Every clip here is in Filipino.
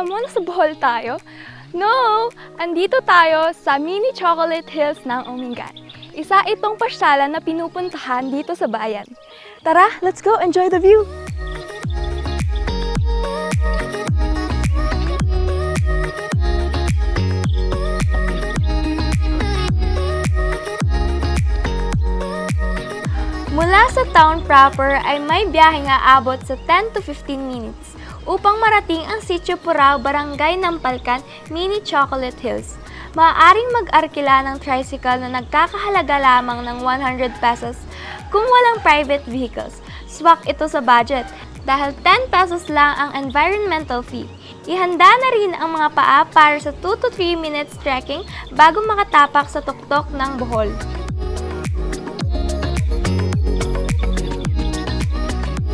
Akala mo nasa Bohol tayo? No! Andito tayo sa Mini Chocolate Hills ng Umingan. Isa itong pasyalan na pinupuntahan dito sa bayan. Tara, let's go enjoy the view! Mula sa town proper ay may biyaheng aabot sa 10 to 15 minutes upang marating ang Sitio Purao, Barangay Nampalcan, Mini Chocolate Hills. Maaaring mag-arkila ng tricycle na nagkakahalaga lamang ng 100 pesos kung walang private vehicles. Swak ito sa budget dahil 10 pesos lang ang environmental fee. Ihanda na rin ang mga paa para sa 2 to 3 minutes trekking bago makatapak sa tuktok ng Bohol.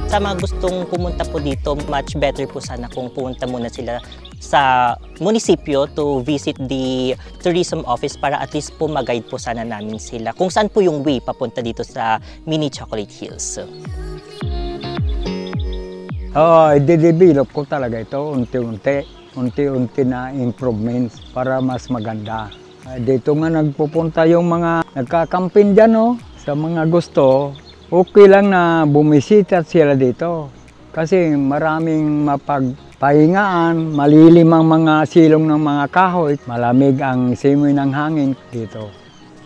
Sa mga gustong pumunta po dito, much better po sana kung pumunta muna sila sa munisipyo to visit the tourism office para at least po mag-guide po sana namin sila kung saan po yung way papunta dito sa Mini Chocolate Hills. I-develop ko talaga ito unti-unti na improvements para mas maganda. Dito nga nagpupunta yung mga nagkakampin dyan, sa mga gusto. Okay lang na bumisita sila dito kasi maraming mapagpahingaan, malilim ang mga silong ng mga kahoy, malamig ang simoy ng hangin dito.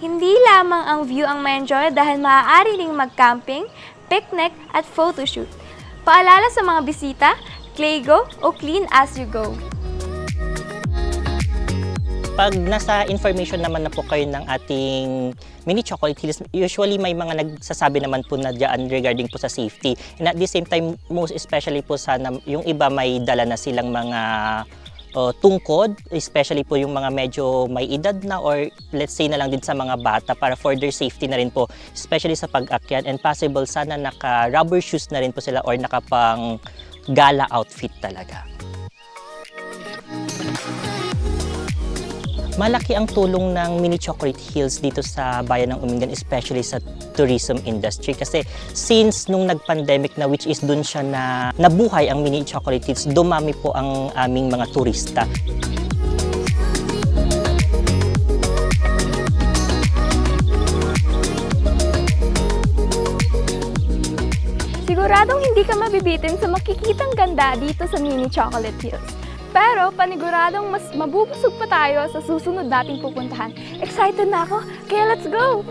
Hindi lamang ang view ang ma-enjoy dahil maaari ring mag-camping, picnic at photoshoot. Paalala sa mga bisita, Claygo o clean as you go. Pag nasa information naman na po kayo ng ating Mini Chocolate Hills, usually may mga nagsasabi naman po na dyan regarding po sa safety. And at the same time, most especially po sana, yung iba may dala na silang mga tungkod, especially po yung mga medyo may edad na or let's say na lang din sa mga bata para for their safety na rin po, especially sa pag-akyat, and possible sana naka-rubber shoes na rin po sila or nakapang gala outfit talaga. Malaki ang tulong ng Mini Chocolate Hills dito sa bayan ng Umingan, especially sa tourism industry. Kasi since nung nag-pandemic na, which is dun siya na nabuhay ang Mini Chocolate Hills, dumami po ang aming mga turista. Siguradong hindi ka mabibitin sa makikitang ganda dito sa Mini Chocolate Hills. Pero paniguradong mas mabubusog pa tayo sa susunod nating pupuntahan. Excited na ako, kaya let's go!